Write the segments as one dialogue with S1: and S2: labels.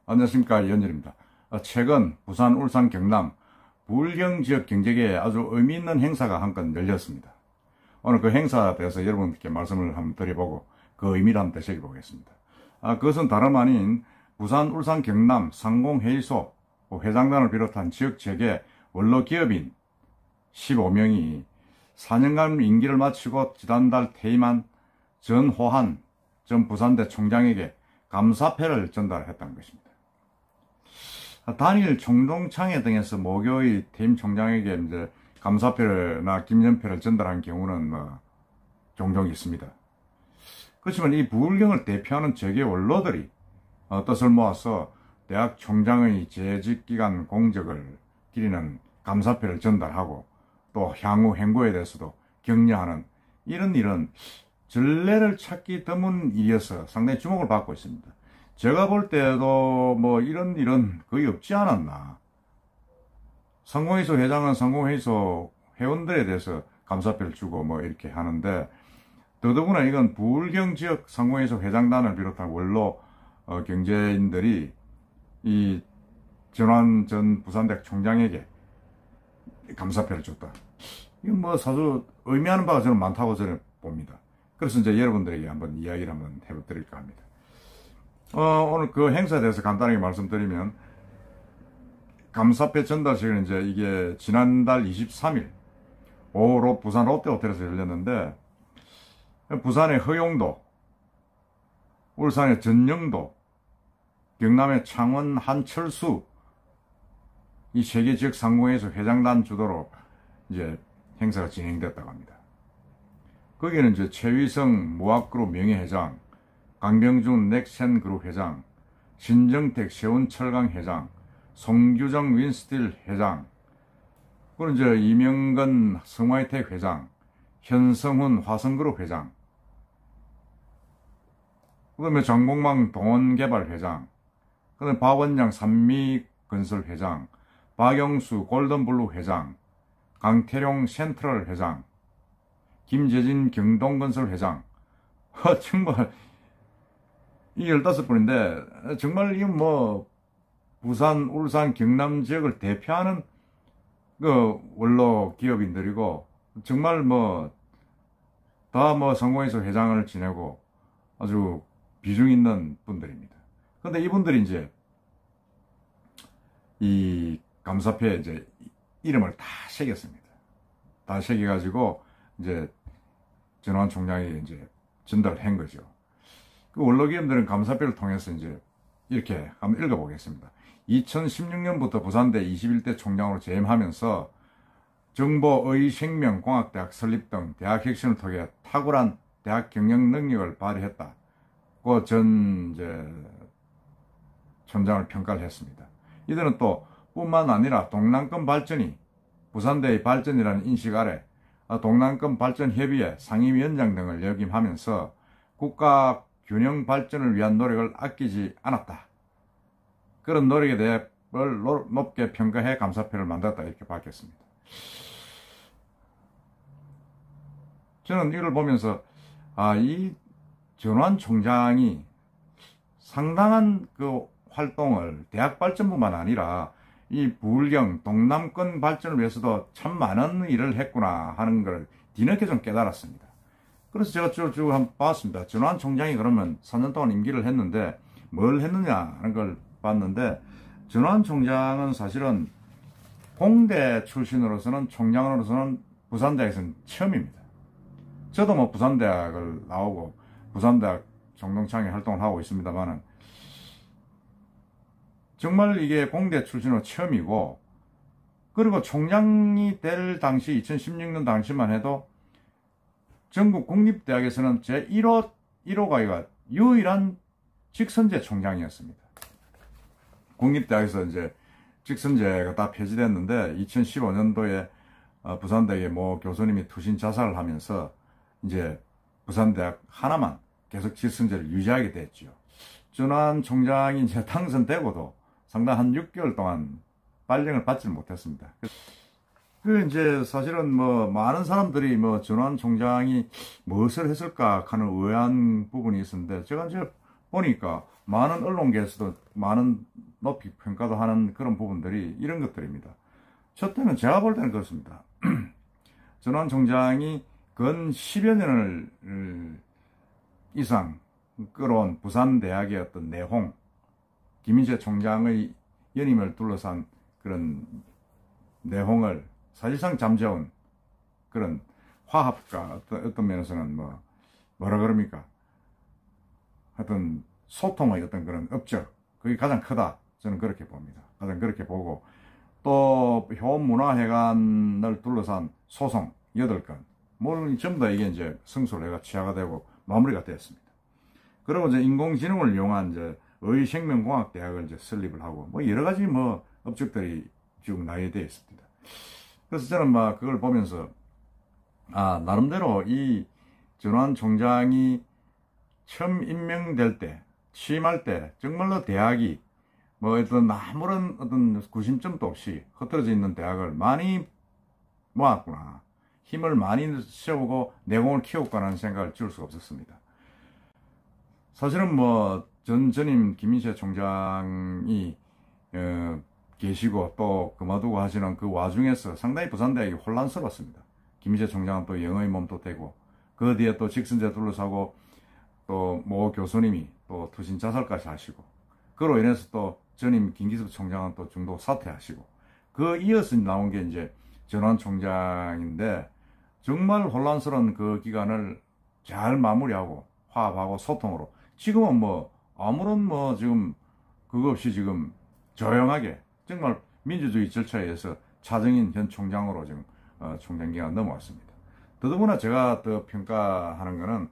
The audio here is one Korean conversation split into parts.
S1: 안녕하십니까, 이현철입니다. 최근 부산, 울산, 경남 부울경 지역 경제계에 아주 의미 있는 행사가 한 건 열렸습니다. 오늘 그 행사에 대해서 여러분께 말씀을 한번 드려보고 그 의미를 한번 되새겨 보겠습니다. 그것은 다름 아닌 부산, 울산, 경남 상공회의소 회장단을 비롯한 지역 재계 원로 기업인 15명이 4년간 임기를 마치고 지난달 퇴임한 전호한 전 부산대 총장에게 감사패를 전달했다는 것입니다. 단일 총동창회 등에서 모교의 퇴임 총장에게 이제 감사패나 김연패를 전달한 경우는 종종 있습니다. 그렇지만 이 부울경을 대표하는 재계 원로들이 뜻을 모아서 대학 총장의 재직기간 공적을 기리는 감사패를 전달하고 또 향후 행보에 대해서도 격려하는 이런 일은 전례를 찾기 드문 일이어서 상당히 주목을 받고 있습니다. 제가 볼 때도 이런 일은 거의 없지 않았나. 상공회의소 회장은 상공회의소 회원들에 대해서 감사패를 주고 이렇게 하는데, 더더구나 이건 부울경 지역 상공회의소 회장단을 비롯한 원로 경제인들이 이 전환 전 부산대학 총장에게 감사패를 줬다. 이건 사실 의미하는 바가 저는 많다고 저는 봅니다. 그래서 이제 여러분들에게 한번 이야기를 한번 해드릴까 합니다. 오늘 그 행사에 대해서 간단하게 말씀드리면, 감사패 전달식은 이제 이게 지난달 23일 오후 부산 롯데호텔에서 열렸는데, 부산의 허용도, 울산의 전영도, 경남의 창원 한철수, 이 세 개 지역 상공회의소 회장단 주도로 이제 행사가 진행됐다고 합니다. 거기에는 이제 최위성 무학그룹 명예회장, 강병준 넥센그룹 회장, 신정택 세운철강 회장, 송규정 윈스틸 회장, 그리고 이제 이명건 성화이텍 회장, 현성훈 화성그룹 회장, 그 다음에 장공망 동원개발 회장, 그 다음에 박원양 산미건설 회장, 박영수 골든블루 회장, 강태룡 센트럴 회장, 김재진 경동건설 회장. 정말 이 15분인데 정말 이 부산, 울산, 경남 지역을 대표하는 그 원로 기업인들이고, 정말 다 상공회의소 회장을 지내고 아주 비중 있는 분들입니다. 그런데 이분들이 이제 이 감사패에 이제 이름을 다 새겼습니다. 다 새겨가지고 이제 전환 총장이 이제 전달을 한 거죠. 그 원로 기업들은 감사패를 통해서 이제 이렇게 한번 읽어보겠습니다. 2016년부터 부산대 21대 총장으로 재임하면서 정보의생명공학대학 설립 등 대학 혁신을 통해 탁월한 대학 경영 능력을 발휘했다. 그 전 총장을 평가를 했습니다. 이들은 또 뿐만 아니라 동남권 발전이 부산대의 발전이라는 인식 아래 동남권 발전협의회 상임위원장 등을 역임하면서 국가 균형 발전을 위한 노력을 아끼지 않았다. 그런 노력에 대해 높게 평가해 감사패를 만들었다, 이렇게 밝혔습니다. 저는 이걸 보면서 이 전환 총장이 상당한 그 활동을 대학 발전뿐만 아니라 이 부울경 동남권 발전을 위해서도 참 많은 일을 했구나 하는 걸 뒤늦게 좀 깨달았습니다. 그래서 제가 쭉 한번 봤습니다. 전환 총장이 그러면 4년 동안 임기를 했는데 뭘 했느냐 하는 걸 봤는데, 전환 총장은 사실은 공대 출신으로서는, 총장으로서는 부산대학에서는 처음입니다. 저도 부산대학을 나오고 부산대학 총동창회 활동을 하고 있습니다만은, 정말 이게 공대 출신으로 처음이고, 그리고 총장이 될 당시 2016년 당시만 해도 전국 공립대학에서는 제1호가 유일한 직선제 총장이었습니다. 공립대학에서 이제 직선제가 다 폐지됐는데 2015년도에 부산대학의 모 교수님이 투신 자살을 하면서 이제 부산대학 하나만 계속 직선제를 유지하게 됐죠. 전환 총장이 이제 당선되고도 상당 한 6개월 동안 발령을 받지 못했습니다. 그 이제 사실은 많은 사람들이 전환 총장이 무엇을 했을까 하는 의아한 부분이 있었는데, 제가 이제 보니까 많은 언론계에서도 많은 높이 평가도 하는 그런 부분들이 이런 것들입니다. 첫째는 제가 볼 때는 그렇습니다. 전환 총장이 근 10여 년을 이상 끌어온 부산대학의 어떤 내홍, 김인재 총장의 연임을 둘러싼 그런 내홍을 사실상 잠재운 그런 화합과 어떤 면에서는 뭐라 그럽니까? 하여튼 소통의 어떤 그런 업적, 그게 가장 크다. 저는 그렇게 봅니다. 가장 그렇게 보고, 또 효문화회관을 둘러싼 소송 8건, 전부 다 이게 이제 승소를 취하가 되고 마무리가 되었습니다. 그리고 이제 인공지능을 이용한 이제 의생명공학대학을 이제 설립을 하고, 여러 가지 업적들이 쭉 나열되어 있습니다. 그래서 저는 그걸 보면서, 나름대로 이 전환 총장이 처음 임명될 때, 취임할 때, 정말로 대학이 아무런 어떤 구심점도 없이 흩어져 있는 대학을 많이 모았구나. 힘을 많이 세우고 내공을 키웠구나라는 생각을 지울 수가 없었습니다. 사실은 전임 김인재 총장이, 계시고 또 그만두고 하시는 그 와중에서 상당히 부산대학이 혼란스러웠습니다. 김인재 총장은 또 영어의 몸도 되고, 그 뒤에 또 직선제 둘러싸고, 또 모 교수님이 또 투신 자살까지 하시고, 그로 인해서 또 전임 김기섭 총장은 또 중도 사퇴하시고, 그 이어서 나온 게 이제 전환 총장인데, 정말 혼란스러운 그 기간을 잘 마무리하고 화합하고 소통으로, 지금은 아무런 지금 그거 없이 지금 조용하게 정말 민주주의 절차에 의해서 차정인 현 총장으로 지금 총장기가 넘어왔습니다. 더더구나 제가 더 평가하는 거는,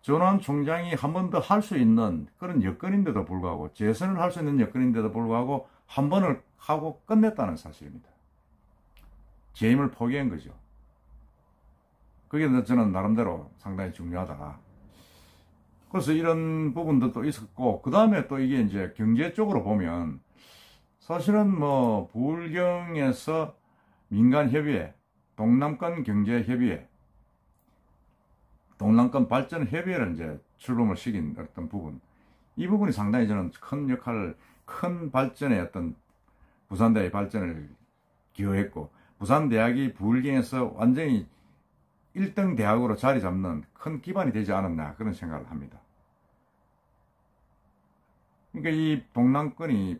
S1: 전환 총장이 한 번 더 할 수 있는 그런 여건인데도 불구하고, 재선을 할 수 있는 여건인데도 불구하고 한 번을 하고 끝냈다는 사실입니다. 재임을 포기한 거죠. 그게 저는 나름대로 상당히 중요하다. 그래서 이런 부분도 있었고, 그 다음에 또 이게 이제 경제 쪽으로 보면, 사실은 부울경에서 민간협의회, 동남권 경제협의회, 동남권 발전협의회를 이제 출범을 시킨 어떤 부분, 이 부분이 상당히 저는 큰 발전의 어떤 부산대의 발전을 기여했고, 부산대학이 부울경에서 완전히 1등 대학으로 자리 잡는 큰 기반이 되지 않았나, 그런 생각을 합니다. 그러니까 이 동남권이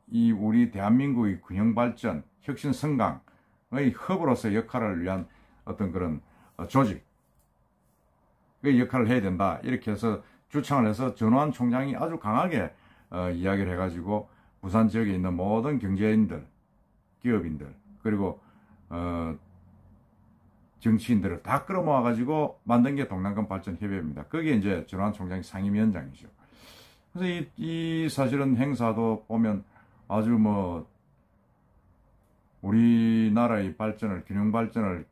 S1: 이 우리 대한민국의 균형 발전, 혁신 성강의 허브로서 역할을 위한 어떤 그런 조직, 그 역할을 해야 된다, 이렇게 해서 주창을 해서 전환 총장이 아주 강하게 이야기를 해가지고 부산 지역에 있는 모든 경제인들, 기업인들, 그리고 정치인들을 다 끌어모아가지고 만든 게 동남권 발전협의회입니다. 거기에 이제 전환 총장이 상임위원장이죠. 그래서 이 사실은 행사도 보면 아주 우리나라의 발전을, 균형 발전을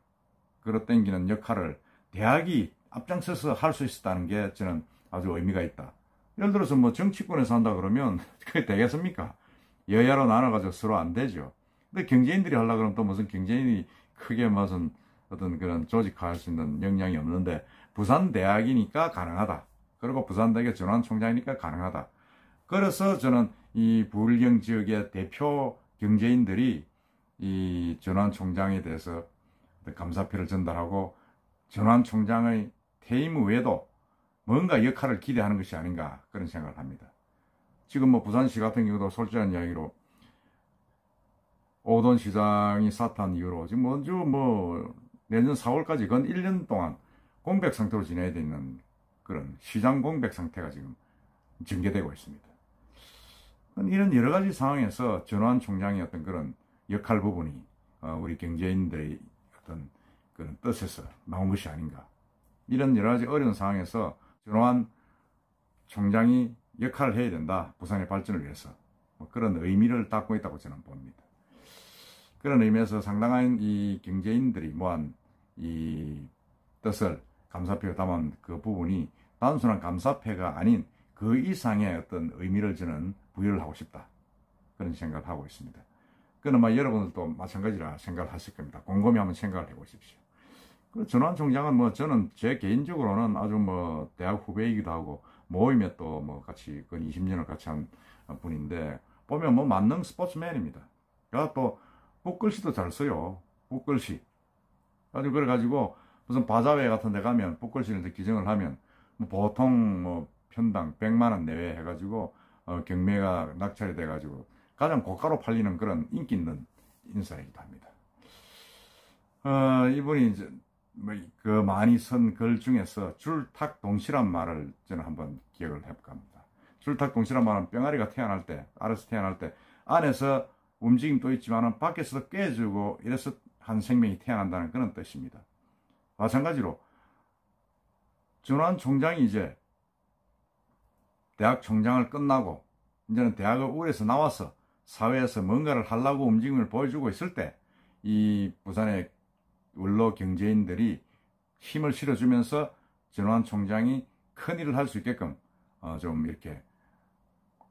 S1: 끌어당기는 역할을 대학이 앞장서서 할 수 있었다는 게 저는 아주 의미가 있다. 예를 들어서 정치권에서 한다 그러면 그게 되겠습니까? 여야로 나눠가지고 서로 안 되죠. 근데 경제인들이 하려고 그러면 또 무슨 경제인이 크게 무슨 어떤 그런 조직화할 수 있는 역량이 없는데, 부산대학이니까 가능하다. 그리고 부산대학의 전환 총장이니까 가능하다. 그래서 저는 이 부울경 지역의 대표 경제인들이 이 전환 총장에 대해서 감사표를 전달하고, 전환 총장의 퇴임 후에도 뭔가 역할을 기대하는 것이 아닌가, 그런 생각을 합니다. 지금 부산시 같은 경우도 솔직한 이야기로 오돈 시장이 사퇴한 이후로 지금 먼저 내년 4월까지 건 1년 동안 공백 상태로 지내야 되는 그런 시장 공백 상태가 지금 전개되고 있습니다. 이런 여러 가지 상황에서 전환 총장의 어떤 그런 역할 부분이 우리 경제인들의 어떤 그런 뜻에서 나온 것이 아닌가. 이런 여러 가지 어려운 상황에서 전환 총장이 역할을 해야 된다, 부산의 발전을 위해서. 그런 의미를 담고 있다고 저는 봅니다. 그런 의미에서 상당한 이 경제인들이 모한 이 뜻을 감사표에 담은 그 부분이 단순한 감사패가 아닌 그 이상의 어떤 의미를 저는 부여를 하고 싶다, 그런 생각을 하고 있습니다. 그는 여러분들도 마찬가지라 생각을 하실 겁니다. 곰곰이 한번 생각을 해보십시오. 그리고 전환 총장은 저는 제 개인적으로는 아주 대학 후배이기도 하고 모임에 또 뭐 같이 그 20년을 같이 한 분인데, 보면 뭐 만능 스포츠맨입니다. 그래가 또 붓글씨도 잘 써요. 붓글씨. 아주 그래가지고 무슨 바자회 같은 데 가면 붓글씨를 이제 기증을 하면 뭐 보통 뭐 편당 100만 원 내외 해가지고 경매가 낙찰이 돼가지고 가장 고가로 팔리는 그런 인기 있는 인사이기도 합니다. 이분이 이제 뭐 그 많이 쓴 글 중에서 줄탁동시란 말을 저는 한번 기억을 해볼까 합니다. 줄탁동시란 말은 병아리가 태어날 때, 알에서 태어날 때 안에서 움직임도 있지만 밖에서 깨지고 이래서 한 생명이 태어난다는 그런 뜻입니다. 마찬가지로 전두환 총장이 이제 대학 총장을 끝나고 이제는 대학을 울에서 나와서 사회에서 뭔가를 하려고 움직임을 보여주고 있을 때 이 부산의 원로 경제인들이 힘을 실어주면서 전두환 총장이 큰 일을 할 수 있게끔 좀 이렇게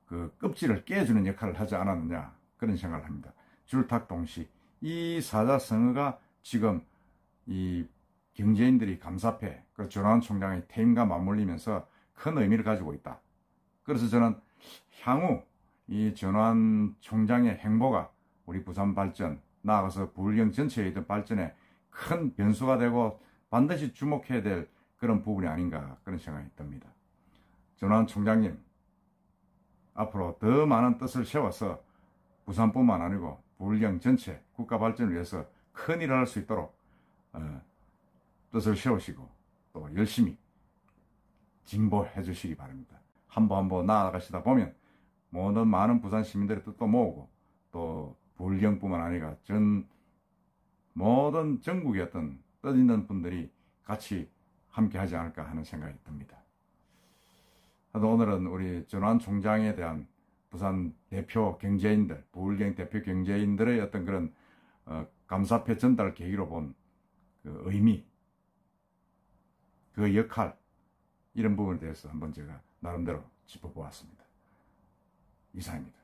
S1: 그 껍질을 깨주는 역할을 하지 않았느냐, 그런 생각을 합니다. 줄탁동시, 이 사자성어가 지금 이 경제인들이 감사패, 그 전두환 총장의 퇴임과 맞물리면서 큰 의미를 가지고 있다. 그래서 저는 향후 이 전두환 총장의 행보가 우리 부산 발전, 나아가서 부울경 전체의 어떤 발전에 큰 변수가 되고 반드시 주목해야 될 그런 부분이 아닌가, 그런 생각이 듭니다. 전두환 총장님, 앞으로 더 많은 뜻을 세워서 부산뿐만 아니고 부울경 전체 국가 발전을 위해서 큰 일을 할 수 있도록 뜻을 세우시고 또 열심히 진보해 주시기 바랍니다. 한 번 한 번 나아가시다 보면 모든 많은 부산 시민들의 뜻도 모으고 또 부울경뿐만 아니라 모든 전국의 어떤 뜻 있는 분들이 같이 함께 하지 않을까 하는 생각이 듭니다. 오늘은 우리 전두환 총장에 대한 부산 대표 경제인들, 부울경 대표 경제인들의 어떤 그런 감사패 전달 계기로 본 그 의미, 그 역할, 이런 부분에 대해서 한번 제가 나름대로 짚어보았습니다. 이상입니다.